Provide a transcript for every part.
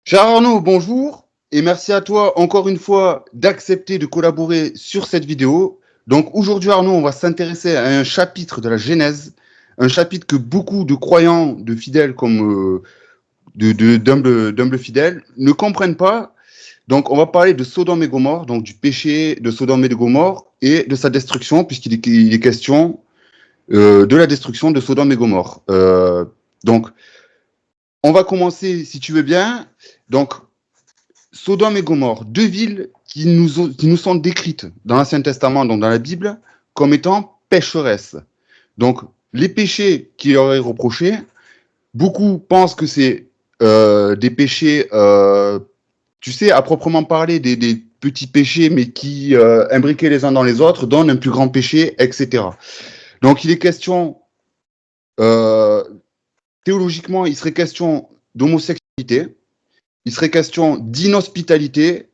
Cher Arnaud, bonjour et merci à toi encore une fois d'accepter de collaborer sur cette vidéo. Donc aujourd'hui Arnaud, on va s'intéresser à un chapitre de la Genèse, un chapitre que beaucoup de croyants, de fidèles comme d'humbles fidèles ne comprennent pas. Donc on va parler de Sodome et Gomorrhe, donc du péché de Sodome et de Gomorrhe et de sa destruction puisqu'il est question de la destruction de Sodome et Gomorrhe. Donc on va commencer si tu veux bien. Donc Sodome et Gomorrhe, deux villes qui nous sont décrites dans l'Ancien Testament, donc dans la Bible, comme étant pécheresses. Donc, les péchés qui leur est reproché, beaucoup pensent que c'est des péchés, tu sais, à proprement parler, des petits péchés, mais qui, imbriqués les uns dans les autres, donnent un plus grand péché, etc. Donc, il est question, euh, théologiquement, il serait question d'homosexualité, il serait question d'inhospitalité.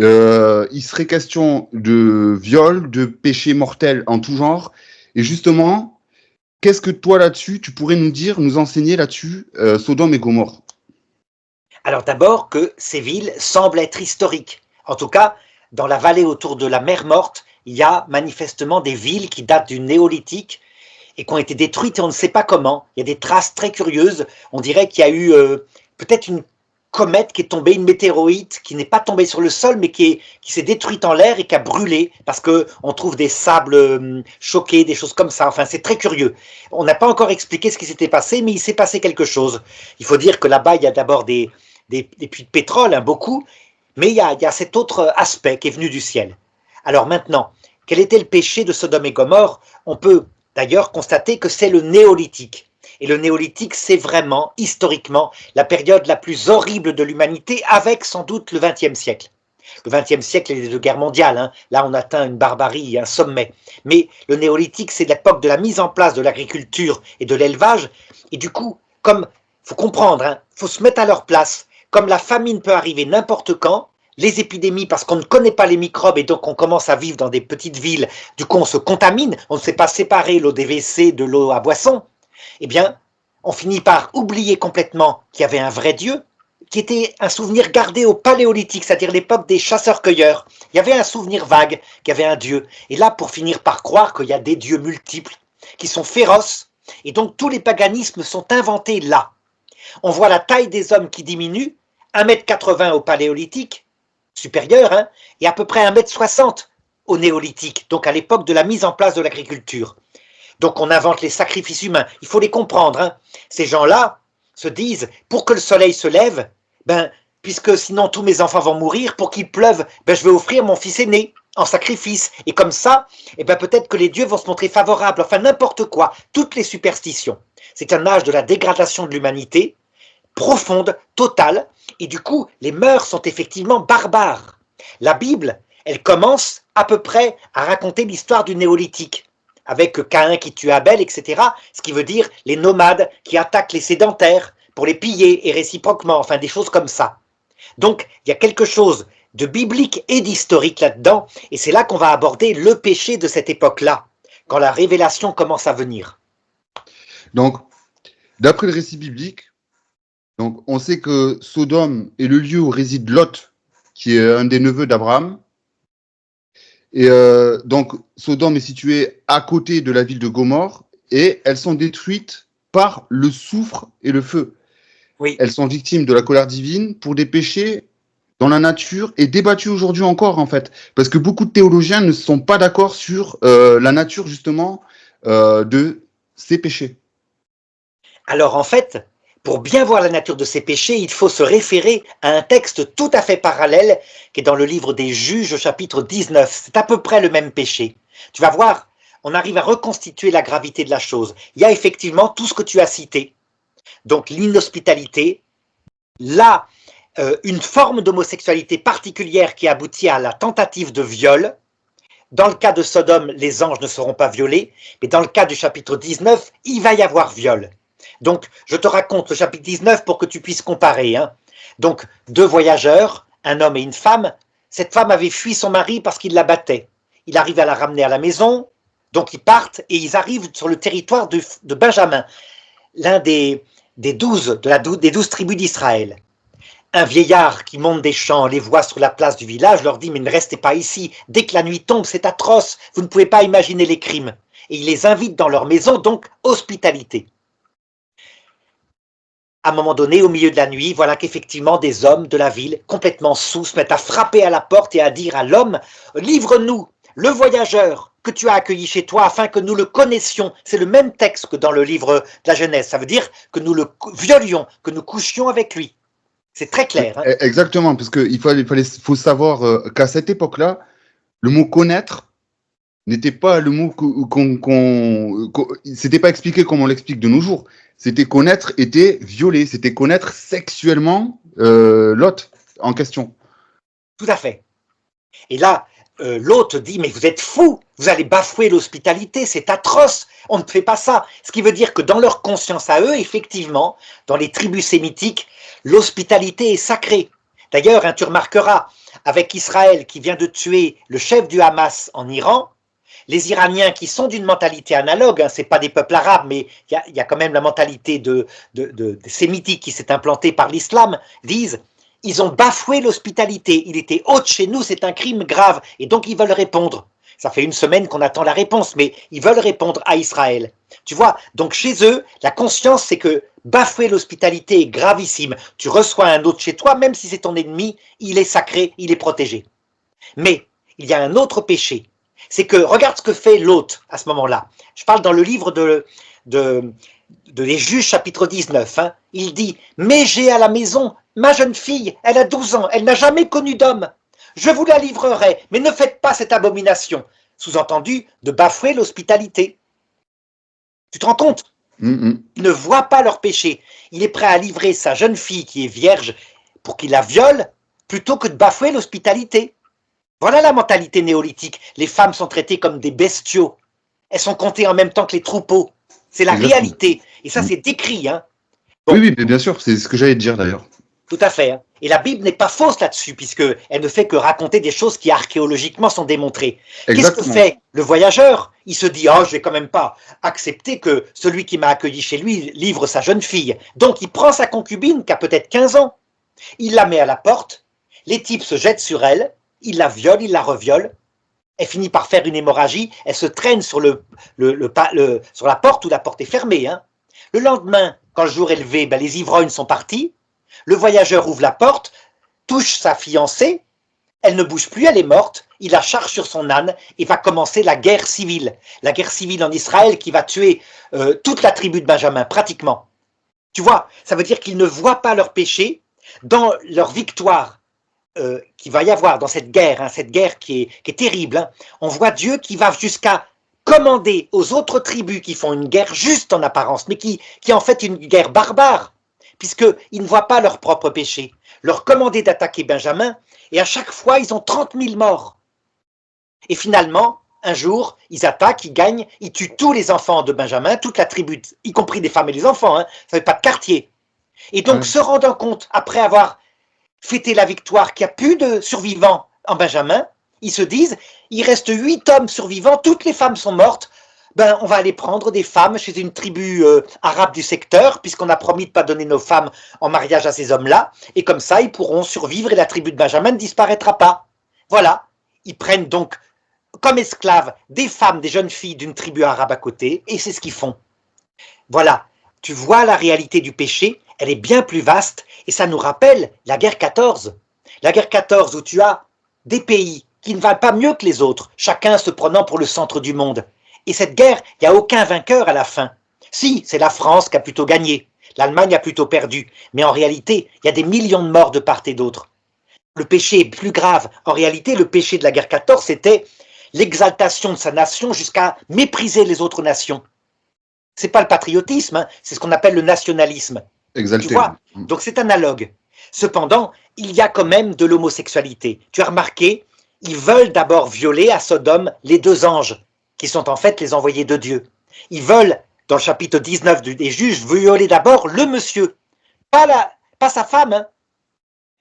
Il serait question de viol, de péché mortel en tout genre. Et justement, qu'est-ce que toi là-dessus, tu pourrais nous dire, nous enseigner là-dessus, Sodome et Gomorrhe? Alors d'abord que ces villes semblent être historiques. En tout cas, dans la vallée autour de la mer Morte, il y a manifestement des villes qui datent du néolithique et qui ont été détruites et on ne sait pas comment. Il y a des traces très curieuses. On dirait qu'il y a eu peut-être une comète qui est tombée, une météorite qui n'est pas tombée sur le sol mais qui s'est détruite en l'air et qui a brûlé parce qu'on trouve des sables choqués, des choses comme ça. Enfin, c'est très curieux. On n'a pas encore expliqué ce qui s'était passé, mais il s'est passé quelque chose. Il faut dire que là-bas, il y a d'abord des puits de pétrole, hein, beaucoup, mais il y a cet autre aspect qui est venu du ciel. Alors maintenant, quel était le péché de Sodome et Gomorrhe? On peut d'ailleurs constater que c'est le néolithique. Et le néolithique, c'est vraiment, historiquement, la période la plus horrible de l'humanité, avec sans doute le XXe siècle. Le XXe siècle et les deux guerres mondiales, hein. Là on atteint une barbarie, un sommet. Mais le néolithique, c'est l'époque de la mise en place de l'agriculture et de l'élevage. Et du coup, comme il faut comprendre, il faut se mettre à leur place, comme la famine peut arriver n'importe quand, les épidémies parce qu'on ne connaît pas les microbes et donc on commence à vivre dans des petites villes, du coup on se contamine, on ne sait pas séparer l'eau des WC de l'eau à boisson, eh bien on finit par oublier complètement qu'il y avait un vrai Dieu, qui était un souvenir gardé au paléolithique, c'est-à-dire l'époque des chasseurs-cueilleurs. Il y avait un souvenir vague qu'il y avait un Dieu. Et là, pour finir par croire qu'il y a des dieux multiples, qui sont féroces, et donc tous les paganismes sont inventés là. On voit la taille des hommes qui diminue, 1,80 m au paléolithique, supérieur, hein, et à peu près 1,60 m au néolithique, donc à l'époque de la mise en place de l'agriculture. Donc on invente les sacrifices humains, il faut les comprendre. Hein. Ces gens-là se disent, pour que le soleil se lève, ben, puisque sinon tous mes enfants vont mourir, pour qu'il pleuve, ben, je vais offrir mon fils aîné en sacrifice. Et comme ça, eh ben, peut-être que les dieux vont se montrer favorables, enfin n'importe quoi, toutes les superstitions. C'est un âge de la dégradation de l'humanité, profonde, totale, et du coup, les mœurs sont effectivement barbares. La Bible, elle commence à peu près à raconter l'histoire du néolithique, avec Caïn qui tue Abel, etc., ce qui veut dire les nomades qui attaquent les sédentaires pour les piller et réciproquement, enfin des choses comme ça. Donc, il y a quelque chose de biblique et d'historique là-dedans, et c'est là qu'on va aborder le péché de cette époque-là, quand la révélation commence à venir. Donc, d'après le récit biblique, donc, on sait que Sodome est le lieu où réside Lot, qui est un des neveux d'Abraham. Et donc, Sodome est situé à côté de la ville de Gomorrhe et elles sont détruites par le soufre et le feu. Oui. Elles sont victimes de la colère divine pour des péchés dont la nature est débattue aujourd'hui encore, en fait. Parce que beaucoup de théologiens ne sont pas d'accord sur la nature, justement, de ces péchés. Alors en fait, pour bien voir la nature de ces péchés, il faut se référer à un texte tout à fait parallèle qui est dans le livre des Juges, chapitre 19. C'est à peu près le même péché. Tu vas voir, on arrive à reconstituer la gravité de la chose. Il y a effectivement tout ce que tu as cité. Donc l'inhospitalité, là, une forme d'homosexualité particulière qui aboutit à la tentative de viol. Dans le cas de Sodome, les anges ne seront pas violés, mais dans le cas du chapitre 19, il va y avoir viol. Donc, je te raconte le chapitre 19 pour que tu puisses comparer. Hein. Donc, deux voyageurs, un homme et une femme. Cette femme avait fui son mari parce qu'il la battait. Il arrive à la ramener à la maison, donc ils partent et ils arrivent sur le territoire de Benjamin, l'un des 12 tribus d'Israël. Un vieillard qui monte des champs les voit sur la place du village, leur dit « Mais ne restez pas ici, dès que la nuit tombe, c'est atroce, vous ne pouvez pas imaginer les crimes. » Et il les invite dans leur maison, donc hospitalité. À un moment donné, au milieu de la nuit, voilà qu'effectivement des hommes de la ville, complètement saouls, se mettent à frapper à la porte et à dire à l'homme « Livre-nous le voyageur que tu as accueilli chez toi afin que nous le connaissions. » C'est le même texte que dans le livre de la Genèse. Ça veut dire que nous le violions, que nous couchions avec lui. C'est très clair. Hein. Exactement, parce qu'il faut savoir qu'à cette époque-là, le mot connaître n'était pas le mot c'était pas expliqué comme on l'explique de nos jours. C'était connaître était violer, c'était connaître sexuellement l'hôte en question. Tout à fait. Et là, l'hôte dit, mais vous êtes fous, vous allez bafouer l'hospitalité, c'est atroce, on ne fait pas ça. Ce qui veut dire que dans leur conscience à eux, effectivement, dans les tribus sémitiques, l'hospitalité est sacrée. D'ailleurs, hein, tu remarqueras, avec Israël qui vient de tuer le chef du Hamas en Iran, les Iraniens qui sont d'une mentalité analogue, hein, ce n'est pas des peuples arabes, mais il y a quand même la mentalité de sémitique qui s'est implantée par l'islam, disent ils ont bafoué l'hospitalité, il était hôte chez nous, c'est un crime grave, et donc ils veulent répondre. Ça fait une semaine qu'on attend la réponse, mais ils veulent répondre à Israël. Tu vois, donc chez eux, la conscience, c'est que bafouer l'hospitalité est gravissime. Tu reçois un hôte chez toi, même si c'est ton ennemi, il est sacré, il est protégé. Mais il y a un autre péché, c'est que, regarde ce que fait l'hôte à ce moment-là. Je parle dans le livre de les Juges, chapitre 19. Hein. Il dit « Mais j'ai à la maison ma jeune fille, elle a 12 ans, elle n'a jamais connu d'homme. Je vous la livrerai, mais ne faites pas cette abomination. » Sous-entendu, de bafouer l'hospitalité. Tu te rends compte? Il ne voit pas leur péché. Il est prêt à livrer sa jeune fille qui est vierge pour qu'il la viole, plutôt que de bafouer l'hospitalité. Voilà la mentalité néolithique. Les femmes sont traitées comme des bestiaux. Elles sont comptées en même temps que les troupeaux. C'est la réalité. Et ça, c'est décrit. Hein. Bon. Oui, bien sûr. C'est ce que j'allais te dire d'ailleurs. Tout à fait. Hein. Et la Bible n'est pas fausse là-dessus, puisqu'elle ne fait que raconter des choses qui archéologiquement sont démontrées. Qu'est-ce que fait le voyageur? Il se dit « Oh, je vais quand même pas accepter que celui qui m'a accueilli chez lui livre sa jeune fille. » Donc, il prend sa concubine, qui a peut-être 15 ans. Il la met à la porte. Les types se jettent sur elle. Il la viole, il la reviole. Elle finit par faire une hémorragie. Elle se traîne sur, sur la porte où la porte est fermée. Hein. Le lendemain, quand le jour est levé, ben, les ivrognes sont partis. Le voyageur ouvre la porte, touche sa fiancée. Elle ne bouge plus, elle est morte. Il la charge sur son âne et va commencer la guerre civile. La guerre civile en Israël qui va tuer toute la tribu de Benjamin, pratiquement. Tu vois, ça veut dire qu'ils ne voient pas leur péché dans leur victoire. Qu'il va y avoir dans cette guerre qui est terrible, hein, on voit Dieu qui va jusqu'à commander aux autres tribus qui font une guerre juste en apparence, mais qui est en fait une guerre barbare, puisqu'ils ne voient pas leur propre péché, leur commander d'attaquer Benjamin, et à chaque fois, ils ont 30 000 morts. Et finalement, un jour, ils attaquent, ils gagnent, ils tuent tous les enfants de Benjamin, toute la tribu, y compris des femmes et des enfants, hein, ça ne fait pas de quartier. Et donc, se rendant compte, après avoir fêter la victoire, qu'il n'y a plus de survivants en Benjamin, ils se disent, il reste 8 hommes survivants, toutes les femmes sont mortes, ben on va aller prendre des femmes chez une tribu arabe du secteur, puisqu'on a promis de ne pas donner nos femmes en mariage à ces hommes-là, et comme ça, ils pourront survivre et la tribu de Benjamin ne disparaîtra pas. Voilà, ils prennent donc comme esclaves des femmes, des jeunes filles d'une tribu arabe à côté, et c'est ce qu'ils font. Voilà, tu vois la réalité du péché, elle est bien plus vaste, et ça nous rappelle la guerre 14. La guerre 14 où tu as des pays qui ne valent pas mieux que les autres, chacun se prenant pour le centre du monde. Et cette guerre, il n'y a aucun vainqueur à la fin. Si, c'est la France qui a plutôt gagné, l'Allemagne a plutôt perdu, mais en réalité, il y a des millions de morts de part et d'autre. Le péché est plus grave. En réalité, le péché de la guerre 14, c'était l'exaltation de sa nation jusqu'à mépriser les autres nations. Ce n'est pas le patriotisme, hein, c'est ce qu'on appelle le nationalisme. Exalté. Tu vois? Donc c'est analogue. Cependant, il y a quand même de l'homosexualité. Tu as remarqué, ils veulent d'abord violer à Sodome les 2 anges, qui sont en fait les envoyés de Dieu. Ils veulent, dans le chapitre 19 des Juges, violer d'abord le monsieur, pas sa femme. Hein.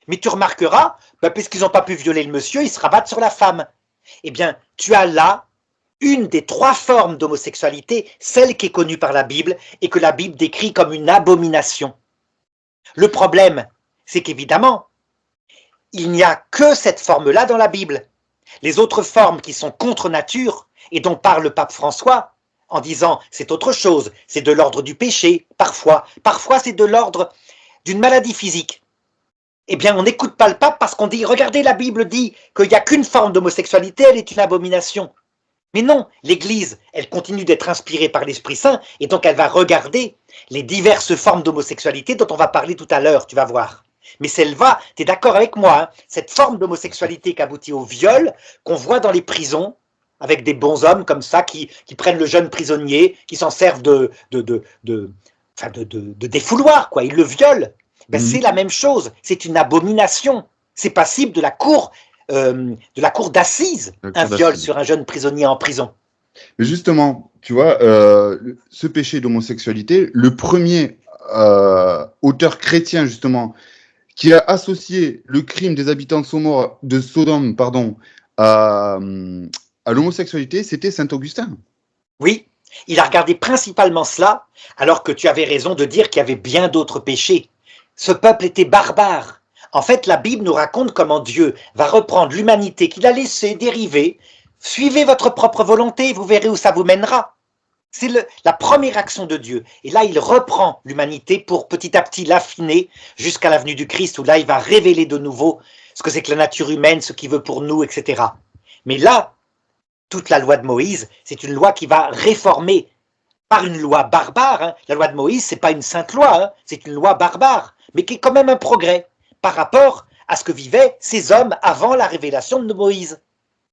Mais tu remarqueras, ben, puisqu'ils n'ont pas pu violer le monsieur, ils se rabattent sur la femme. Eh bien, tu as là une des 3 formes d'homosexualité, celle qui est connue par la Bible et que la Bible décrit comme une abomination. Le problème, c'est qu'évidemment, il n'y a que cette forme-là dans la Bible. Les autres formes qui sont contre nature et dont parle le pape François en disant c'est autre chose, c'est de l'ordre du péché, parfois c'est de l'ordre d'une maladie physique. Eh bien, on n'écoute pas le pape parce qu'on dit, regardez, la Bible dit qu'il n'y a qu'une forme d'homosexualité, elle est une abomination. Mais non, l'Église, elle continue d'être inspirée par l'Esprit Saint et donc elle va regarder les diverses formes d'homosexualité dont on va parler tout à l'heure, tu vas voir. Mais celle-là, tu es d'accord avec moi, hein, cette forme d'homosexualité qui aboutit au viol, qu'on voit dans les prisons, avec des bons hommes comme ça qui prennent le jeune prisonnier, qui s'en servent de défouloir, quoi. Ils le violent. Ben, c'est la même chose, c'est une abomination. C'est passible de la cour d'assises, un viol sur un jeune prisonnier en prison. Mais justement, tu vois, ce péché d'homosexualité, le premier auteur chrétien, justement, qui a associé le crime des habitants de Sodome, à l'homosexualité, c'était saint Augustin. Oui, il a regardé principalement cela, alors que tu avais raison de dire qu'il y avait bien d'autres péchés. Ce peuple était barbare. En fait, la Bible nous raconte comment Dieu va reprendre l'humanité qu'il a laissée dériver. Suivez votre propre volonté, vous verrez où ça vous mènera. C'est la première action de Dieu. Et là, il reprend l'humanité pour petit à petit l'affiner jusqu'à la venue du Christ, où là, il va révéler de nouveau ce que c'est que la nature humaine, ce qu'il veut pour nous, etc. Mais là, toute la loi de Moïse, c'est une loi qui va réformer par une loi barbare. Hein. La loi de Moïse, c'est pas une sainte loi, hein, c'est une loi barbare, mais qui est quand même un progrès par rapport à ce que vivaient ces hommes avant la révélation de Moïse.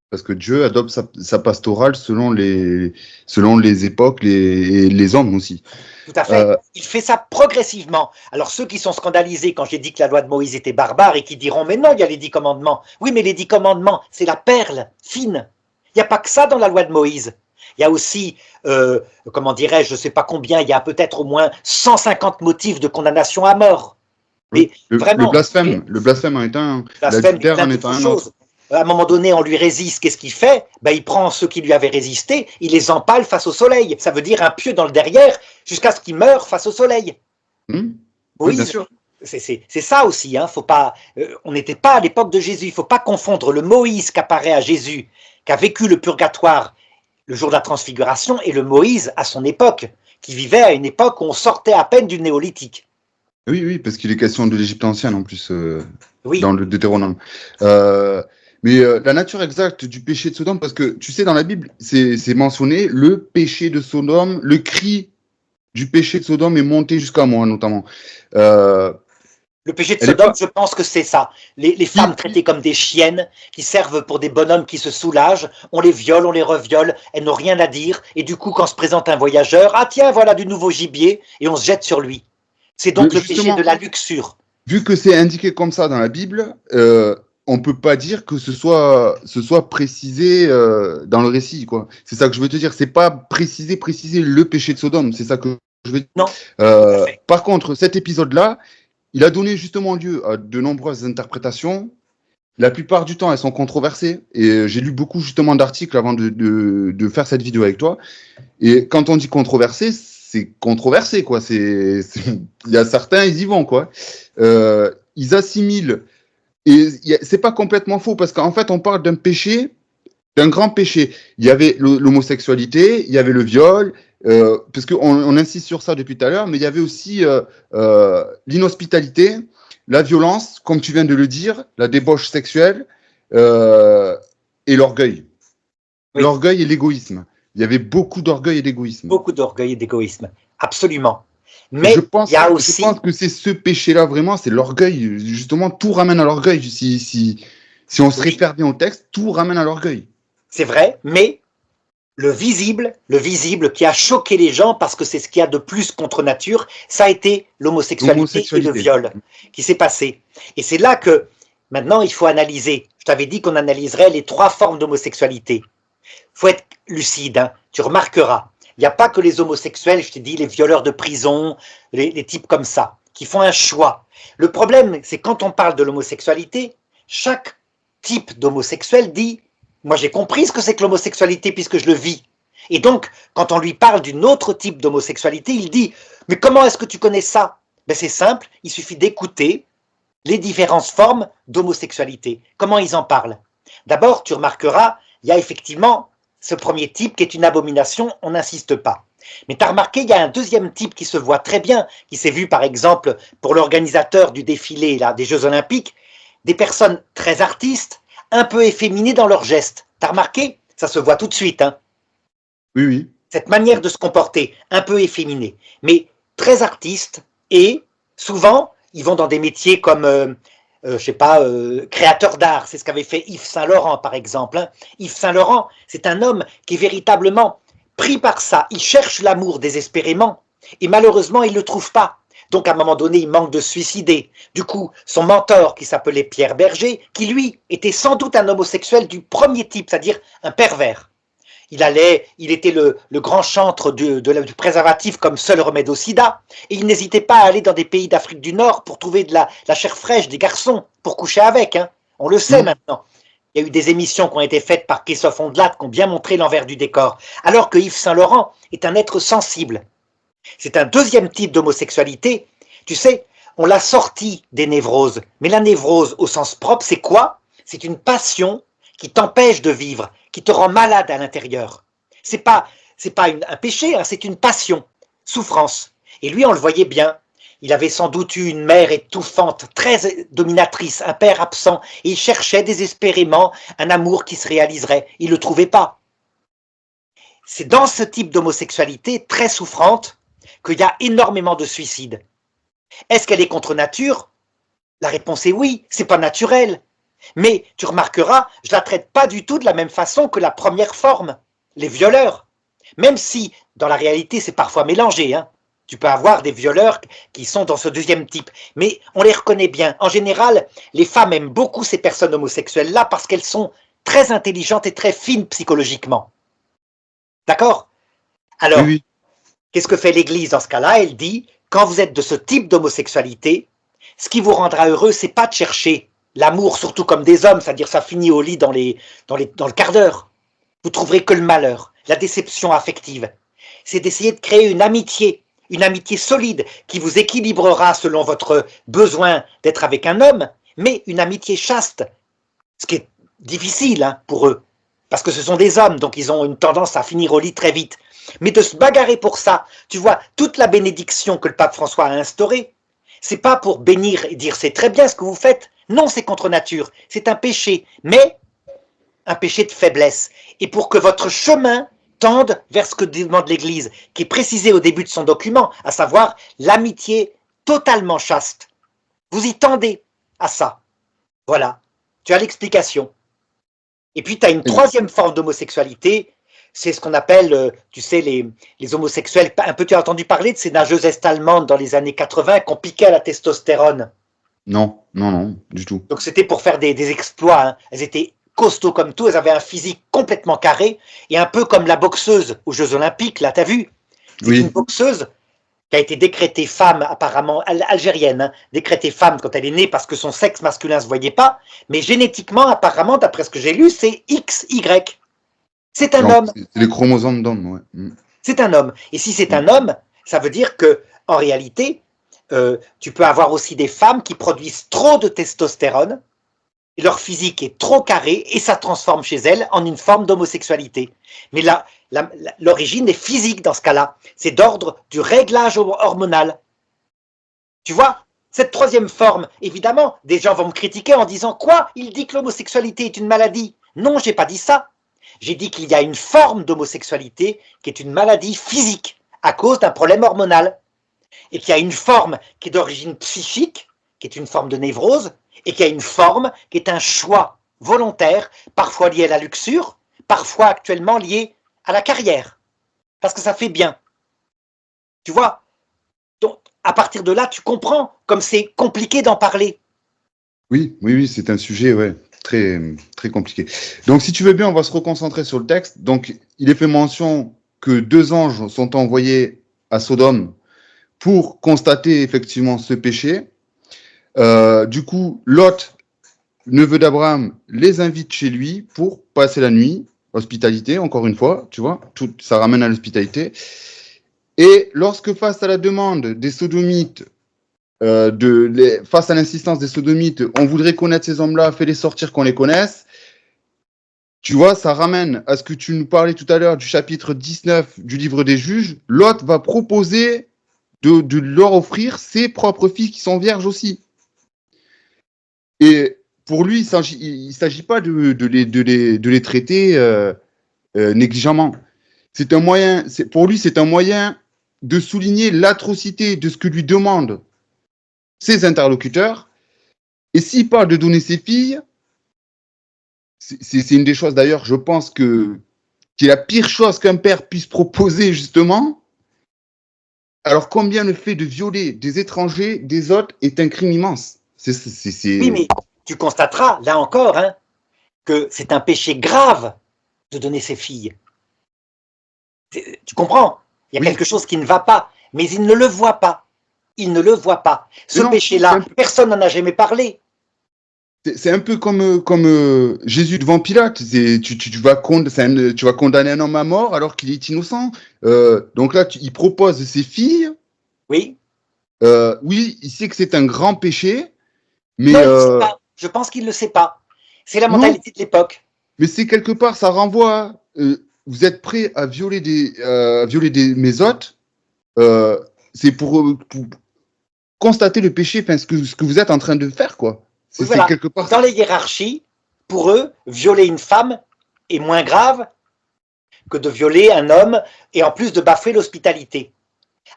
Parce que Dieu adopte sa pastorale selon les époques et les hommes aussi. Tout à fait. Il fait ça progressivement. Alors ceux qui sont scandalisés quand j'ai dit que la loi de Moïse était barbare et qui diront « mais non, il y a les 10 commandements ». Oui, mais les 10 commandements, c'est la perle fine. Il n'y a pas que ça dans la loi de Moïse. Il y a aussi, comment dirais-je, je ne sais pas combien, il y a peut-être au moins 150 motifs de condamnation à mort. Mais vraiment, le blasphème en est un, l'adultère en est un autre. À un moment donné, on lui résiste, qu'est-ce qu'il fait? Ben, il prend ceux qui lui avaient résisté, il les empale face au soleil. Ça veut dire un pieu dans le derrière jusqu'à ce qu'il meure face au soleil. Oui, bien sûr. C'est ça aussi. Hein, faut pas, on n'était pas à l'époque de Jésus. Il ne faut pas confondre le Moïse qui apparaît à Jésus, qui a vécu le purgatoire le jour de la transfiguration, et le Moïse à son époque, qui vivait à une époque où on sortait à peine du néolithique. Oui, parce qu'il est question de l'Égypte ancienne en plus, oui. Dans le Deutéronome. Mais la nature exacte du péché de Sodome, parce que tu sais, dans la Bible, c'est mentionné, le péché de Sodome, le cri du péché de Sodome est monté jusqu'à moi, notamment. Le péché de Sodome, je pense que c'est ça. Les femmes traitées comme des chiennes, qui servent pour des bonhommes qui se soulagent, on les viole, on les reviole, elles n'ont rien à dire, et du coup, quand se présente un voyageur, ah tiens, voilà du nouveau gibier, et on se jette sur lui. C'est donc le péché de la luxure. Vu que c'est indiqué comme ça dans la Bible, on peut pas dire que ce soit précisé dans le récit, quoi. C'est ça que je veux te dire. C'est pas préciser le péché de Sodome. C'est ça que je veux dire. Non. Par contre, cet épisode-là, il a donné justement lieu à de nombreuses interprétations. La plupart du temps, elles sont controversées. Et j'ai lu beaucoup justement d'articles avant de faire cette vidéo avec toi. Et quand on dit controversé, c'est controversé, quoi. Il y a certains, ils y vont, quoi. Ils assimilent. Et c'est pas complètement faux, parce qu'en fait, on parle d'un péché, d'un grand péché. Il y avait l'homosexualité, il y avait le viol, parce qu'on insiste sur ça depuis tout à l'heure, mais il y avait aussi l'inhospitalité, la violence, comme tu viens de le dire, la débauche sexuelle et l'orgueil. Oui. L'orgueil et l'égoïsme. Il y avait beaucoup d'orgueil et d'égoïsme. Beaucoup d'orgueil et d'égoïsme, absolument. Mais je pense que c'est ce péché-là, vraiment, c'est l'orgueil. Justement, tout ramène à l'orgueil. Si on se réfère bien au texte, tout ramène à l'orgueil. C'est vrai, mais le visible qui a choqué les gens, parce que c'est ce qu'il y a de plus contre nature, ça a été l'homosexualité et le viol qui s'est passé. Et c'est là que, maintenant, il faut analyser. Je t'avais dit qu'on analyserait les 3 formes d'homosexualité. Il faut être lucide, hein. Tu remarqueras. Il n'y a pas que les homosexuels, je t'ai dit, les violeurs de prison, les types comme ça, qui font un choix. Le problème, c'est quand on parle de l'homosexualité, chaque type d'homosexuel dit « moi j'ai compris ce que c'est que l'homosexualité puisque je le vis ». Et donc, quand on lui parle d'une autre type d'homosexualité, il dit « mais comment est-ce que tu connais ça ?» Ben c'est simple, il suffit d'écouter les différentes formes d'homosexualité. Comment ils en parlent? D'abord, tu remarqueras, il y a effectivement ce premier type qui est une abomination, on n'insiste pas. Mais tu as remarqué, il y a un deuxième type qui se voit très bien, qui s'est vu par exemple pour l'organisateur du défilé là, des Jeux Olympiques, des personnes très artistes, un peu efféminées dans leurs gestes. Tu as remarqué? Ça se voit tout de suite. Hein. Oui, oui. Cette manière de se comporter, un peu efféminée, mais très artiste, et souvent, ils vont dans des métiers comme, je sais pas, créateur d'art. C'est ce qu'avait fait Yves Saint-Laurent, par exemple. Hein. Yves Saint-Laurent, c'est un homme qui est véritablement pris par ça. Il cherche l'amour désespérément, et malheureusement, il ne le trouve pas. Donc, à un moment donné, il manque de se suicider. Du coup, son mentor, qui s'appelait Pierre Berger, qui lui, était sans doute un homosexuel du premier type, c'est-à-dire un pervers. Il était le grand chantre du préservatif comme seul remède au sida, et il n'hésitait pas à aller dans des pays d'Afrique du Nord pour trouver de la chair fraîche, des garçons, pour coucher avec. Hein. On le sait maintenant. Il y a eu des émissions qui ont été faites par Christophe Ondelat qui ont bien montré l'envers du décor, alors que Yves Saint-Laurent est un être sensible. C'est un deuxième type d'homosexualité. Tu sais, on l'a sorti des névroses, mais la névrose au sens propre, c'est quoi? C'est une passion qui t'empêche de vivre, qui te rend malade à l'intérieur. C'est pas un péché, hein, c'est une passion, souffrance. Et lui, on le voyait bien. Il avait sans doute eu une mère étouffante, très dominatrice, un père absent, et il cherchait désespérément un amour qui se réaliserait. Il ne le trouvait pas. C'est dans ce type d'homosexualité très souffrante qu'il y a énormément de suicides. Est-ce qu'elle est contre nature? La réponse est oui, c'est pas naturel. Mais tu remarqueras, je ne la traite pas du tout de la même façon que la première forme, les violeurs. Même si, dans la réalité, c'est parfois mélangé. Hein. Tu peux avoir des violeurs qui sont dans ce deuxième type. Mais on les reconnaît bien. En général, les femmes aiment beaucoup ces personnes homosexuelles-là parce qu'elles sont très intelligentes et très fines psychologiquement. D'accord? Alors, Oui, oui. qu'est-ce que fait l'Église dans ce cas-là? Elle dit, quand vous êtes de ce type d'homosexualité, ce qui vous rendra heureux, c'est pas de chercher l'amour, surtout comme des hommes, c'est-à-dire ça finit au lit dans le quart d'heure. Vous trouverez que le malheur, la déception affective. C'est d'essayer de créer une amitié solide qui vous équilibrera selon votre besoin d'être avec un homme, mais une amitié chaste, ce qui est difficile hein, pour eux, parce que ce sont des hommes, donc ils ont une tendance à finir au lit très vite. Mais de se bagarrer pour ça, tu vois, toute la bénédiction que le pape François a instaurée, c'est pas pour bénir et dire c'est très bien ce que vous faites. Non, c'est contre nature. C'est un péché, mais un péché de faiblesse. Et pour que votre chemin tende vers ce que demande l'Église, qui est précisé au début de son document, à savoir l'amitié totalement chaste. Vous y tendez à ça. Voilà. Tu as l'explication. Et puis tu as une troisième forme d'homosexualité, c'est ce qu'on appelle, tu sais, les homosexuels. Un peu, tu as entendu parler de ces nageuses est-allemandes dans les années 80 qu'on piquait à la testostérone. Non, non, non, du tout. Donc c'était pour faire des exploits. Hein. Elles étaient costauds comme tout, elles avaient un physique complètement carré, et un peu comme la boxeuse aux Jeux Olympiques, là, t'as vu? C'est Oui. une boxeuse qui a été décrétée femme, apparemment algérienne, hein, décrétée femme quand elle est née parce que son sexe masculin ne se voyait pas, mais génétiquement, apparemment, d'après ce que j'ai lu, c'est XY. C'est un Donc, homme. c'est les chromosomes d'homme, ouais. C'est un homme. Et si c'est un homme, ça veut dire que, en réalité, tu peux avoir aussi des femmes qui produisent trop de testostérone, et leur physique est trop carré, et ça transforme chez elles en une forme d'homosexualité. Mais l'origine est physique dans ce cas-là. C'est d'ordre du réglage hormonal. Tu vois, cette troisième forme, évidemment, des gens vont me critiquer en disant « Quoi? Il dit que l'homosexualité est une maladie ?» Non, j'ai pas dit ça. J'ai dit qu'il y a une forme d'homosexualité qui est une maladie physique à cause d'un problème hormonal. Et qu'il y a une forme qui est d'origine psychique, qui est une forme de névrose, et qu'il y a une forme qui est un choix volontaire, parfois lié à la luxure, parfois actuellement lié à la carrière. Parce que ça fait bien. Tu vois? Donc, à partir de là, tu comprends comme c'est compliqué d'en parler. Oui, oui, oui, c'est un sujet, ouais, très, très compliqué. Donc, si tu veux bien, on va se reconcentrer sur le texte. Donc, il est fait mention que 2 anges sont envoyés à Sodome pour constater effectivement ce péché. Du coup, Lot, neveu d'Abraham, les invite chez lui pour passer la nuit. Hospitalité, encore une fois, tu vois, tout ça ramène à l'hospitalité. Et lorsque face à la demande des Sodomites face à l'insistance des sodomites, on voudrait connaître ces hommes-là, fais-les sortir qu'on les connaisse. Tu vois, ça ramène à ce que tu nous parlais tout à l'heure du chapitre 19 du livre des juges. Lot va proposer de leur offrir ses propres filles qui sont vierges aussi. Et pour lui, il ne s'agit pas de les traiter négligemment. C'est un moyen, pour lui, c'est un moyen de souligner l'atrocité de ce que lui demandent ses interlocuteurs. Et s'il parle de donner ses filles, c'est une des choses d'ailleurs, je pense qui est la pire chose qu'un père puisse proposer justement. Alors combien le fait de violer des étrangers, des autres, est un crime immense. Oui, mais tu constateras, là encore, hein, que c'est un péché grave de donner ses filles. Tu comprends? Il y a quelque chose qui ne va pas, mais il ne le voit pas. Il ne le voit pas. Ce péché-là, personne n'en a jamais parlé. C'est un peu comme Jésus devant Pilate. Tu vas condamner un homme à mort alors qu'il est innocent. Donc là, il propose ses filles. Oui. Oui, il sait que c'est un grand péché. Mais non, il ne sait pas. Je pense qu'il ne le sait pas. C'est la mentalité de l'époque. Mais c'est quelque part, ça renvoie. Vous êtes prêt à violer mes hôtes. C'est pour constater le péché, enfin, ce que vous êtes en train de faire, quoi. Oui, voilà. Quelque part. Dans les hiérarchies, pour eux, violer une femme est moins grave que de violer un homme et en plus de bafouer l'hospitalité.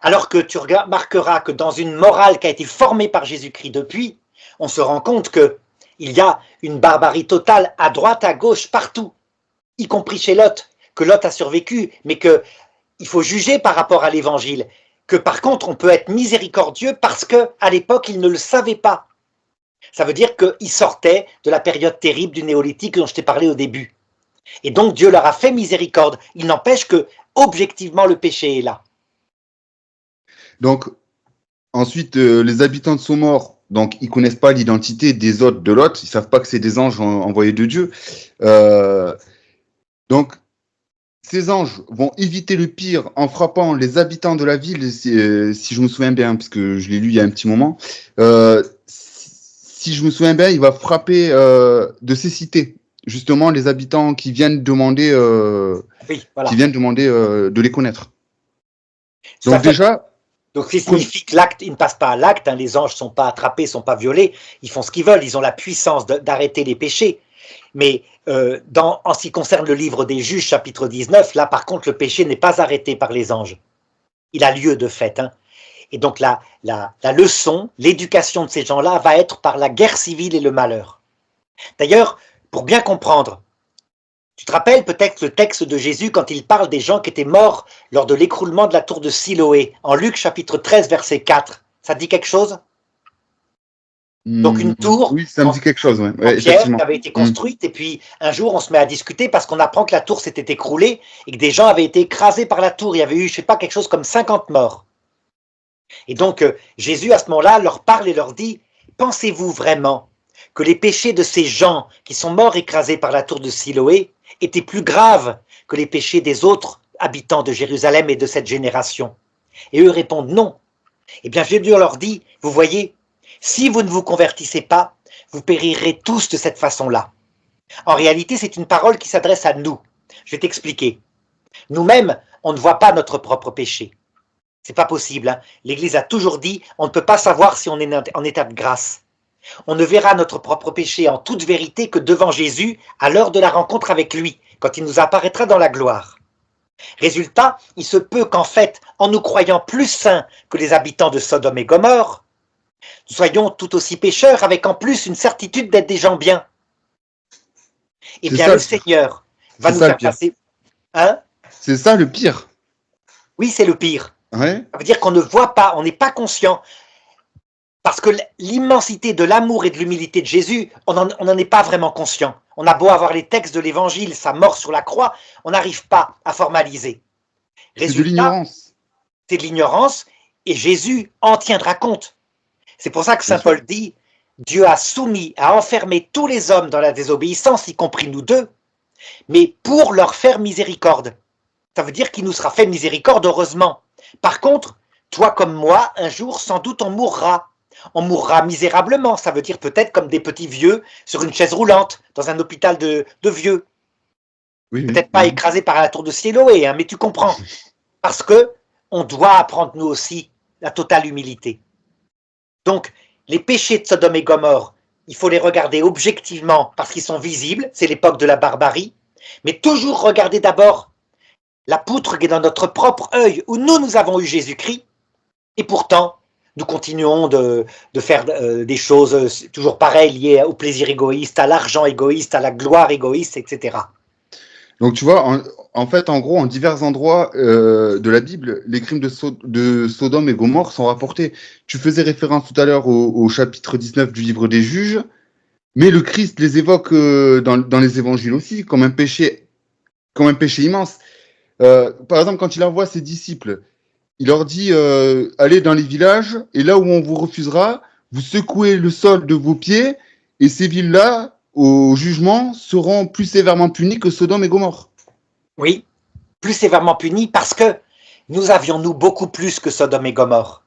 Alors que tu remarqueras que dans une morale qui a été formée par Jésus-Christ depuis, on se rend compte qu'il y a une barbarie totale à droite, à gauche, partout, y compris chez Lot, que Lot a survécu, mais qu'il faut juger par rapport à l'évangile, que par contre on peut être miséricordieux parce qu'à l'époque ils ne le savaient pas. Ça veut dire qu'ils sortaient de la période terrible du néolithique dont je t'ai parlé au début. Et donc Dieu leur a fait miséricorde. Il n'empêche que, objectivement, le péché est là. Donc, ensuite, les habitants de Somor, donc ils ne connaissent pas l'identité des hôtes de Lot, ils ne savent pas que c'est des anges envoyés de Dieu. Donc, ces anges vont éviter le pire en frappant les habitants de la ville, si je me souviens bien, parce que je l'ai lu il y a un petit moment. Si je me souviens bien, il va frapper de cécité, justement, les habitants qui viennent demander, de les connaître. Donc déjà... Donc, ce qui signifie que l'acte, il ne passe pas à l'acte, hein, les anges ne sont pas attrapés, ne sont pas violés, ils font ce qu'ils veulent, ils ont la puissance d'arrêter les péchés. Mais en ce qui concerne le livre des Juges, chapitre 19, là par contre le péché n'est pas arrêté par les anges. Il a lieu de fait. Hein. Et donc la leçon, l'éducation de ces gens-là va être par la guerre civile et le malheur. D'ailleurs, pour bien comprendre, tu te rappelles peut-être le texte de Jésus quand il parle des gens qui étaient morts lors de l'écroulement de la tour de Siloé, en Luc chapitre 13, verset 4. Ça te dit quelque chose? Donc une tour oui, ça me dit quelque chose, en pierre qui avait été construite, et puis un jour on se met à discuter parce qu'on apprend que la tour s'était écroulée et que des gens avaient été écrasés par la tour. Il y avait eu, je ne sais pas, quelque chose comme 50 morts. Et donc Jésus à ce moment-là leur parle et leur dit: pensez-vous vraiment que les péchés de ces gens qui sont morts écrasés par la tour de Siloé étaient plus graves que les péchés des autres habitants de Jérusalem et de cette génération? Et eux répondent non. Eh bien Jésus leur dit: vous voyez, si vous ne vous convertissez pas, vous périrez tous de cette façon-là. En réalité, c'est une parole qui s'adresse à nous. Je vais t'expliquer. Nous-mêmes, on ne voit pas notre propre péché. C'est pas possible. Hein. L'Église a toujours dit, on ne peut pas savoir si on est en état de grâce. On ne verra notre propre péché en toute vérité que devant Jésus à l'heure de la rencontre avec lui, quand il nous apparaîtra dans la gloire. Résultat, il se peut qu'en fait, en nous croyant plus saints que les habitants de Sodome et Gomorrhe, nous soyons tout aussi pécheurs avec en plus une certitude d'être des gens bien. Eh bien, le Seigneur va nous faire passer... Hein? C'est ça le pire. Oui, c'est le pire. Ouais. Ça veut dire qu'on ne voit pas, on n'est pas conscient. Parce que l'immensité de l'amour et de l'humilité de Jésus, on n'en est pas vraiment conscient. On a beau avoir les textes de l'Évangile, sa mort sur la croix, on n'arrive pas à formaliser. C'est de l'ignorance. C'est de l'ignorance, et Jésus en tiendra compte. C'est pour ça que saint Paul dit, Dieu a soumis, a enfermé tous les hommes dans la désobéissance, y compris nous deux, mais pour leur faire miséricorde. Ça veut dire qu'il nous sera fait miséricorde, heureusement. Par contre, toi comme moi, un jour, sans doute, on mourra. On mourra misérablement, ça veut dire peut-être comme des petits vieux sur une chaise roulante, dans un hôpital de vieux. Oui, oui, Peut-être pas oui. écrasé par la tour de Siloé, hein, mais tu comprends. Parce que on doit apprendre nous aussi la totale humilité. Donc, les péchés de Sodome et Gomorrhe, il faut les regarder objectivement parce qu'ils sont visibles, c'est l'époque de la barbarie, mais toujours regarder d'abord la poutre qui est dans notre propre œil, où nous avons eu Jésus-Christ, et pourtant, nous continuons de faire des choses toujours pareilles liées au plaisir égoïste, à l'argent égoïste, à la gloire égoïste, etc. Donc, tu vois, en fait, en gros, en divers endroits de la Bible, les crimes de Sodome et Gomorrhe sont rapportés. Tu faisais référence tout à l'heure au chapitre 19 du livre des Juges, mais le Christ les évoque dans les évangiles aussi comme un péché immense. Par exemple, quand il envoie ses disciples, il leur dit allez dans les villages, et là où on vous refusera, vous secouez le sol de vos pieds, et ces villes-là, au jugement, seront plus sévèrement punies que Sodome et Gomorrhe. Oui, plus sévèrement punis parce que nous avions, nous, beaucoup plus que Sodome et Gomorrhe.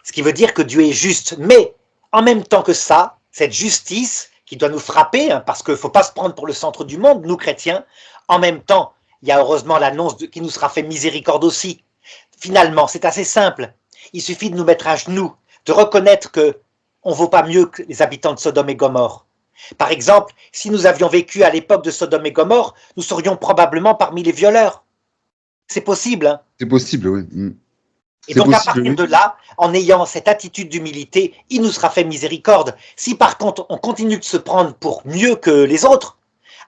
Ce qui veut dire que Dieu est juste. Mais en même temps que ça, cette justice qui doit nous frapper, hein, parce qu'il ne faut pas se prendre pour le centre du monde, nous chrétiens, en même temps, il y a heureusement l'annonce qui nous sera fait miséricorde aussi. Finalement, c'est assez simple. Il suffit de nous mettre à genoux, de reconnaître qu'on ne vaut pas mieux que les habitants de Sodome et Gomorrhe. Par exemple, si nous avions vécu à l'époque de Sodome et Gomorrhe, nous serions probablement parmi les violeurs. C'est possible, hein. C'est possible, oui. Et C'est donc à possible, partir oui. de là, en ayant cette attitude d'humilité, il nous sera fait miséricorde. Si par contre on continue de se prendre pour mieux que les autres,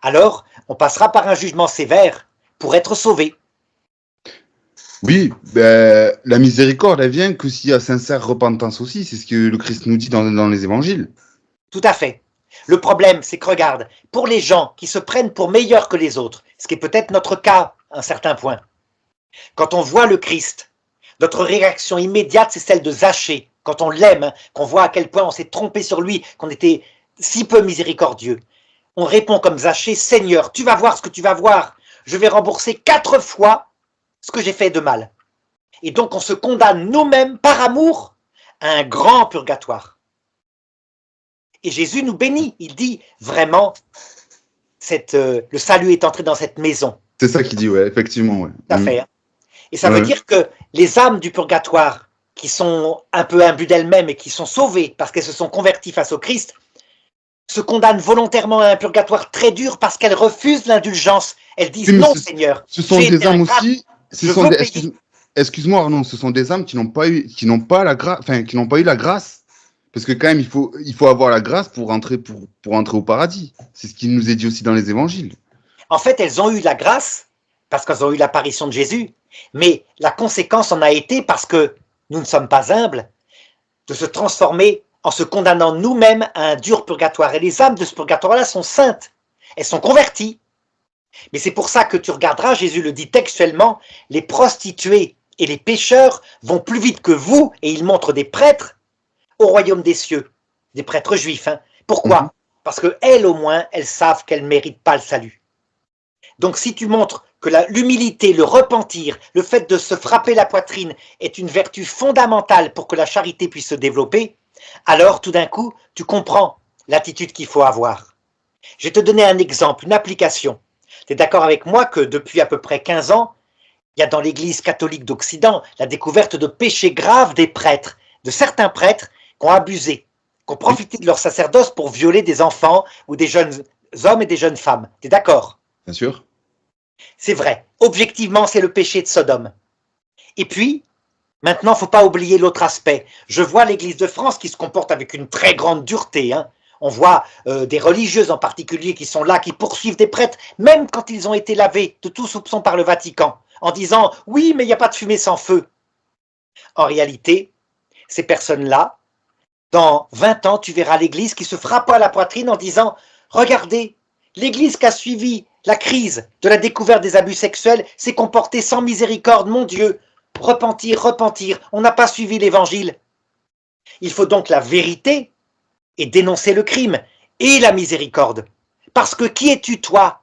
alors on passera par un jugement sévère pour être sauvé. Oui, ben, la miséricorde, elle vient que s'il y a sincère repentance aussi. C'est ce que le Christ nous dit dans les évangiles. Tout à fait. Le problème, c'est que regarde, pour les gens qui se prennent pour meilleurs que les autres, ce qui est peut-être notre cas à un certain point, quand on voit le Christ, notre réaction immédiate, c'est celle de Zachée. Quand on l'aime, qu'on voit à quel point on s'est trompé sur lui, qu'on était si peu miséricordieux. On répond comme Zachée, Seigneur, tu vas voir ce que tu vas voir. Je vais rembourser 4 fois ce que j'ai fait de mal. Et donc on se condamne nous-mêmes par amour à un grand purgatoire. Et Jésus nous bénit. Il dit vraiment, le salut est entré dans cette maison. C'est ça qu'il dit, ouais, effectivement, ouais. Tout à fait. Et ça veut dire que les âmes du purgatoire, qui sont un peu imbues d'elles-mêmes et qui sont sauvées parce qu'elles se sont converties face au Christ, se condamnent volontairement à un purgatoire très dur parce qu'elles refusent l'indulgence. Elles disent non, Seigneur. Ce sont des âmes aussi. Excuse-moi, Arnaud, ce sont des âmes qui n'ont pas eu la grâce. Parce que quand même, il faut avoir la grâce pour entrer au paradis. C'est ce qui nous est dit aussi dans les évangiles. En fait, elles ont eu la grâce parce qu'elles ont eu l'apparition de Jésus. Mais la conséquence en a été, parce que nous ne sommes pas humbles, de se transformer en se condamnant nous-mêmes à un dur purgatoire. Et les âmes de ce purgatoire-là sont saintes. Elles sont converties. Mais c'est pour ça que tu regarderas, Jésus le dit textuellement, les prostituées et les pécheurs vont plus vite que vous, et il montre des prêtres au royaume des cieux, des prêtres juifs. Hein. Pourquoi? Parce qu'elles, au moins, elles savent qu'elles ne méritent pas le salut. Donc si tu montres que l'humilité, le repentir, le fait de se frapper la poitrine est une vertu fondamentale pour que la charité puisse se développer, alors tout d'un coup, tu comprends l'attitude qu'il faut avoir. Je vais te donner un exemple, une application. Tu es d'accord avec moi que depuis à peu près 15 ans, il y a dans l'Église catholique d'Occident la découverte de péchés graves des prêtres, de certains prêtres qui ont abusé, qui ont profité de leur sacerdoce pour violer des enfants ou des jeunes hommes et des jeunes femmes. Tu es d'accord? Bien sûr. C'est vrai. Objectivement, c'est le péché de Sodome. Et puis, maintenant, il ne faut pas oublier l'autre aspect. Je vois l'Église de France qui se comporte avec une très grande dureté. Hein. On voit des religieuses en particulier qui sont là, qui poursuivent des prêtres, même quand ils ont été lavés de tout soupçon par le Vatican, en disant « oui, mais il n'y a pas de fumée sans feu ». En réalité, ces personnes-là, dans 20 ans, tu verras l'Église qui se frappe à la poitrine en disant « regardez, l'Église qui a suivi la crise de la découverte des abus sexuels s'est comportée sans miséricorde, mon Dieu, repentir, repentir, on n'a pas suivi l'Évangile. » Il faut donc la vérité et dénoncer le crime et la miséricorde. Parce que qui es-tu, toi?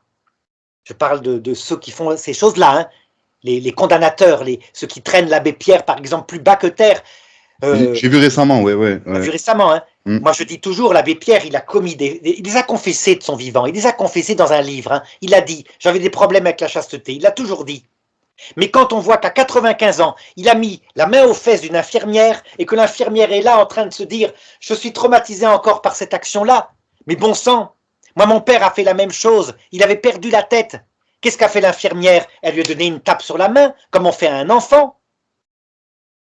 Je parle de ceux qui font ces choses-là, hein, les condamnateurs, ceux qui traînent l'abbé Pierre, par exemple, plus bas que terre. J'ai vu récemment, ouais. Vu récemment, hein. Mm. Moi, je dis toujours, l'abbé Pierre, il a commis il les a confessés de son vivant, il les a confessés dans un livre. Hein. Il a dit, j'avais des problèmes avec la chasteté, il l'a toujours dit. Mais quand on voit qu'à 95 ans, il a mis la main aux fesses d'une infirmière et que l'infirmière est là en train de se dire « Je suis traumatisé encore par cette action-là. » Mais bon sang, moi mon père a fait la même chose, il avait perdu la tête. Qu'est-ce qu'a fait l'infirmière? Elle lui a donné une tape sur la main, comme on fait à un enfant.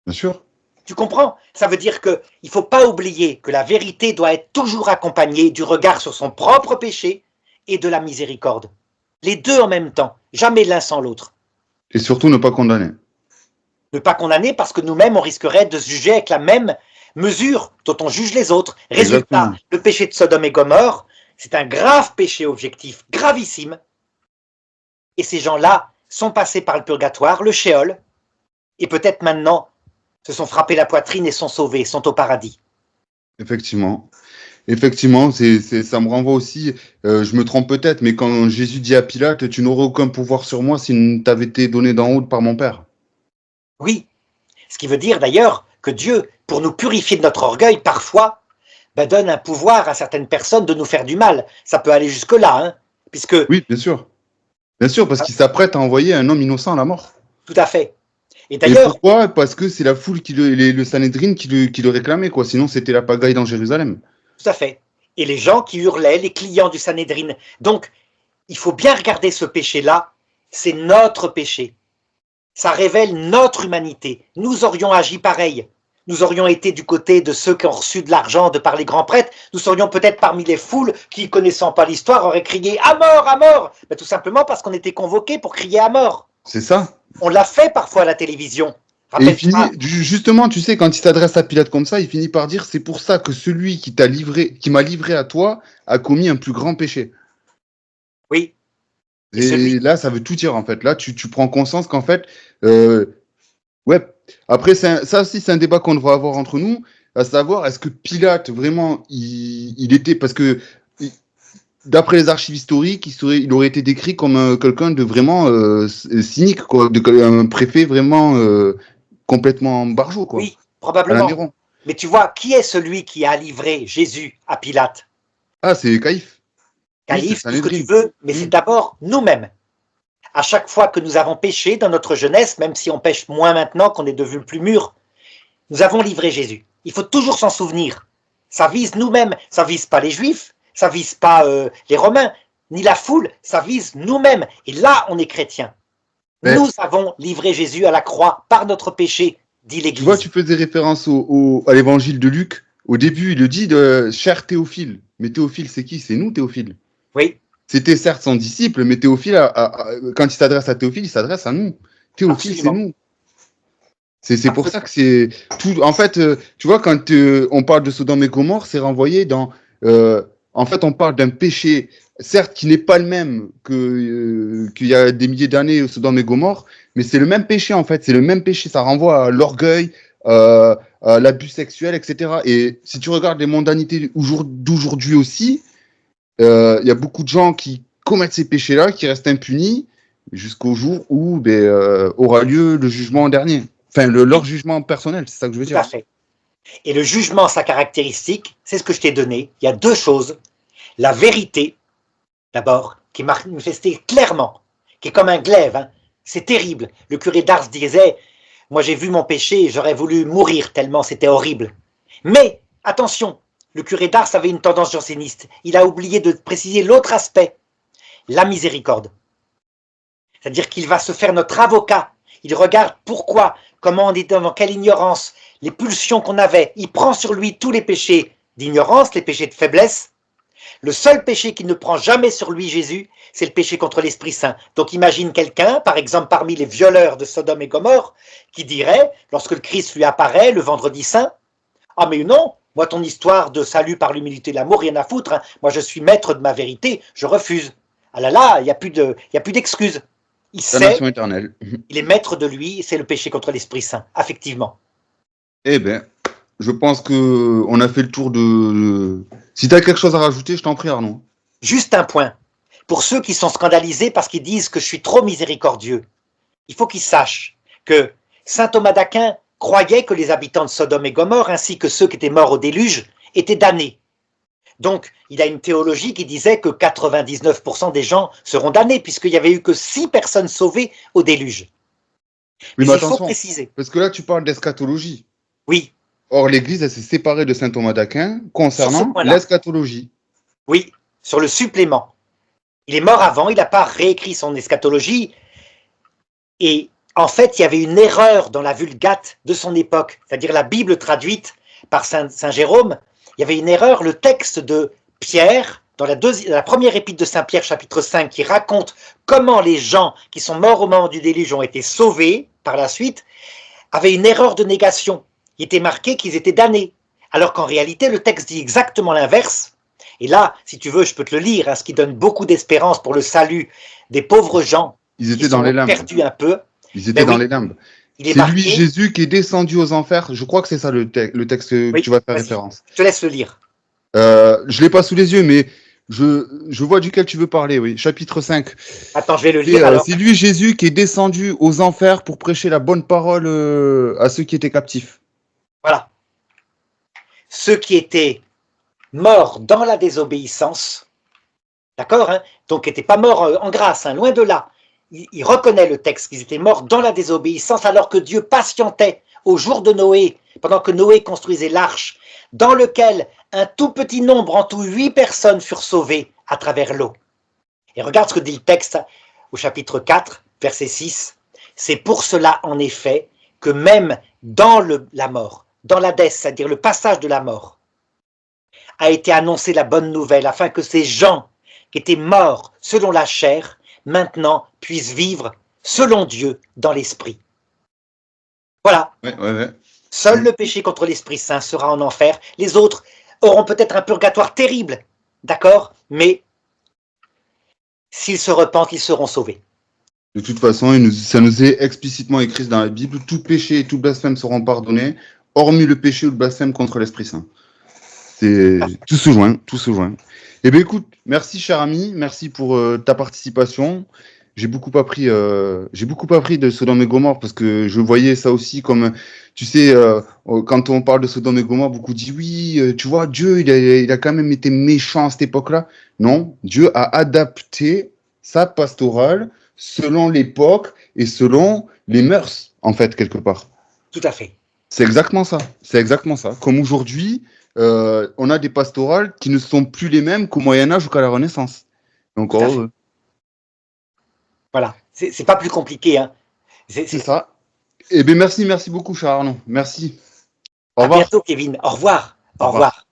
Bien sûr. Tu comprends? Ça veut dire qu'il ne faut pas oublier que la vérité doit être toujours accompagnée du regard sur son propre péché et de la miséricorde. Les deux en même temps, jamais l'un sans l'autre. Et surtout ne pas condamner. Ne pas condamner parce que nous-mêmes, on risquerait de se juger avec la même mesure dont on juge les autres. Résultat, Exactement. le péché de Sodome et Gomorrhe, c'est un grave péché objectif, gravissime. Et ces gens-là sont passés par le purgatoire, le shéol, et peut-être maintenant se sont frappés la poitrine et sont sauvés, sont au paradis. Effectivement. Effectivement, ça me renvoie aussi, je me trompe peut-être, mais quand Jésus dit à Pilate, tu n'aurais aucun pouvoir sur moi s'il t'avait été donné d'en haut par mon Père. Oui, ce qui veut dire d'ailleurs que Dieu, pour nous purifier de notre orgueil, parfois, donne un pouvoir à certaines personnes de nous faire du mal. Ça peut aller jusque-là, hein, puisque... Oui, bien sûr. Bien sûr, parce qu'il s'apprête à envoyer un homme innocent à la mort. Tout à fait. Et Et d'ailleurs... pourquoi? Parce que c'est la foule, le Sanhédrin qui le réclamait, quoi. Sinon, c'était la pagaille dans Jérusalem. Tout à fait. Et les gens qui hurlaient, les clients du Sanhédrin. Donc, il faut bien regarder ce péché-là. C'est notre péché. Ça révèle notre humanité. Nous aurions agi pareil. Nous aurions été du côté de ceux qui ont reçu de l'argent de par les grands prêtres. Nous serions peut-être parmi les foules qui, connaissant pas l'histoire, auraient crié « À mort, à mort !» Tout simplement parce qu'on était convoqués pour crier à mort. C'est ça. On l'a fait parfois à la télévision. Et il finit, justement, tu sais, quand il s'adresse à Pilate comme ça, il finit par dire, c'est pour ça que celui qui m'a livré à toi, a commis un plus grand péché. Oui. Et là, ça veut tout dire, en fait. Là, tu prends conscience qu'en fait, ouais. Après, ça aussi, c'est un débat qu'on devrait avoir entre nous, à savoir, est-ce que Pilate, vraiment, il était, parce que, d'après les archives historiques, il aurait été décrit comme quelqu'un de vraiment cynique, quoi, un préfet vraiment complètement barjot, quoi. Oui, probablement. Mais tu vois, qui est celui qui a livré Jésus à Pilate? Ah, c'est Caïphe. Caïphe, tout ce que tu veux, mais c'est d'abord nous-mêmes. À chaque fois que nous avons péché dans notre jeunesse, même si on pêche moins maintenant qu'on est devenu plus mûr, nous avons livré Jésus. Il faut toujours s'en souvenir. Ça vise nous-mêmes, ça vise pas les Juifs, ça vise pas les Romains, ni la foule, ça vise nous-mêmes. Et là, on est chrétien. Mais nous avons livré Jésus à la croix par notre péché, dit l'Église. Tu vois, tu faisais référence à l'évangile de Luc. Au début, il le dit de cher Théophile. Mais Théophile, c'est qui? C'est nous, Théophile. Oui. C'était certes son disciple, mais Théophile, quand il s'adresse à Théophile, il s'adresse à nous. Théophile, c'est nous. C'est pour ça que c'est tout. En fait, tu vois, quand on parle de Sodome et Gomorrhe, c'est renvoyé dans. En fait, on parle d'un péché, certes, qui n'est pas le même qu'il y a des milliers d'années, Sodome et Gomorrhe, mais c'est le même péché, en fait. C'est le même péché. Ça renvoie à l'orgueil, à l'abus sexuel, etc. Et si tu regardes les mondanités d'aujourd'hui aussi, il y a beaucoup de gens qui commettent ces péchés-là, qui restent impunis jusqu'au jour où aura lieu le jugement dernier. Enfin, leur jugement personnel, c'est ça que je veux dire. Tout à fait. Et le jugement, sa caractéristique, c'est ce que je t'ai donné. Il y a deux choses. La vérité, d'abord, qui est manifestée clairement, qui est comme un glaive. Hein. C'est terrible. Le curé d'Ars disait, moi j'ai vu mon péché et j'aurais voulu mourir tellement c'était horrible. Mais, attention, le curé d'Ars avait une tendance janséniste. Il a oublié de préciser l'autre aspect, la miséricorde. C'est-à-dire qu'il va se faire notre avocat. Il regarde pourquoi, comment on est dans quelle ignorance, les pulsions qu'on avait. Il prend sur lui tous les péchés d'ignorance, les péchés de faiblesse. Le seul péché qu'il ne prend jamais sur lui, Jésus, c'est le péché contre l'Esprit Saint. Donc imagine quelqu'un, par exemple parmi les violeurs de Sodome et Gomorrhe, qui dirait, lorsque le Christ lui apparaît le vendredi saint, « Ah mais non, moi ton histoire de salut par l'humilité et l'amour, rien à foutre, hein. Moi je suis maître de ma vérité, je refuse. » Ah là là, il n'y a plus d'excuses. Il sait, il est maître de lui, c'est le péché contre l'Esprit Saint, effectivement. Eh bien, je pense qu'on a fait le tour de... Si tu as quelque chose à rajouter, je t'en prie, Arnaud. Juste un point. Pour ceux qui sont scandalisés parce qu'ils disent que je suis trop miséricordieux, il faut qu'ils sachent que saint Thomas d'Aquin croyait que les habitants de Sodome et Gomorrhe, ainsi que ceux qui étaient morts au déluge, étaient damnés. Donc, il a une théologie qui disait que 99% des gens seront damnés, puisqu'il n'y avait eu que 6 personnes sauvées au déluge. Oui, Mais mais il faut attention, préciser. parce que là, tu parles d'eschatologie. Oui, Or, l'Église, elle s'est séparée de saint Thomas d'Aquin sur ce concernant point-là. l'eschatologie. Oui, sur le supplément. Il est mort avant, il n'a pas réécrit son eschatologie. Et en fait, il y avait une erreur dans la Vulgate de son époque, c'est-à-dire la Bible traduite par Saint Jérôme. Il y avait une erreur, le texte de Pierre, dans la première épître de Saint Pierre, chapitre 5, qui raconte comment les gens qui sont morts au moment du déluge ont été sauvés par la suite, avait une erreur de négation. Il était marqué qu'ils étaient damnés. Alors qu'en réalité, le texte dit exactement l'inverse. Et là, si tu veux, je peux te le lire, hein, ce qui donne beaucoup d'espérance pour le salut des pauvres gens Ils qui étaient dans sont les limbes. perdus un peu. Ils étaient Ben dans oui, les limbes. il est C'est lui, marqué. Jésus, qui est descendu aux enfers. Je crois que c'est ça le texte que Oui, tu vas faire vas-y, référence. je te laisse le lire. Je l'ai pas sous les yeux, mais je vois duquel tu veux parler, oui. Chapitre 5. Attends, je vais le lire alors. C'est lui, Jésus, qui est descendu aux enfers pour prêcher la bonne parole à ceux qui étaient captifs. Voilà. Ceux qui étaient morts dans la désobéissance, d'accord, hein, donc qui n'étaient pas morts en grâce, hein, loin de là. Il reconnaît le texte qu'ils étaient morts dans la désobéissance alors que Dieu patientait au jour de Noé, pendant que Noé construisait l'arche, dans lequel un tout petit nombre, en tout 8 personnes, furent sauvées à travers l'eau. Et regarde ce que dit le texte au chapitre 4, verset 6. C'est pour cela, en effet, que même dans la mort, dans l'Hadès, c'est-à-dire le passage de la mort, a été annoncée la bonne nouvelle, afin que ces gens qui étaient morts selon la chair, maintenant puissent vivre selon Dieu dans l'esprit. Voilà. Ouais. Seul le péché contre l'Esprit Saint sera en enfer. Les autres auront peut-être un purgatoire terrible, d'accord, mais s'ils se repentent, ils seront sauvés. De toute façon, ça nous est explicitement écrit dans la Bible, tout péché et tout blasphème seront pardonnés, hormis le péché ou le blasphème contre l'Esprit Saint. Tout se joint, tout se joint. Eh bien, écoute, merci, cher ami, merci pour ta participation. J'ai beaucoup appris de Sodome et Gomorrhe parce que je voyais ça aussi comme, tu sais, quand on parle de Sodome et Gomorrhe, beaucoup disent oui, tu vois, Dieu, il a quand même été méchant à cette époque-là. Non, Dieu a adapté sa pastorale selon l'époque et selon les mœurs, en fait, quelque part. Tout à fait. C'est exactement ça. C'est exactement ça. Comme aujourd'hui, on a des pastorales qui ne sont plus les mêmes qu'au Moyen-Âge ou qu'à la Renaissance. Donc, voilà. C'est pas plus compliqué. Hein. C'est ça. Eh bien, merci beaucoup, cher Arnaud. Merci. Au revoir. À bientôt, Kevin. Au revoir. Au revoir.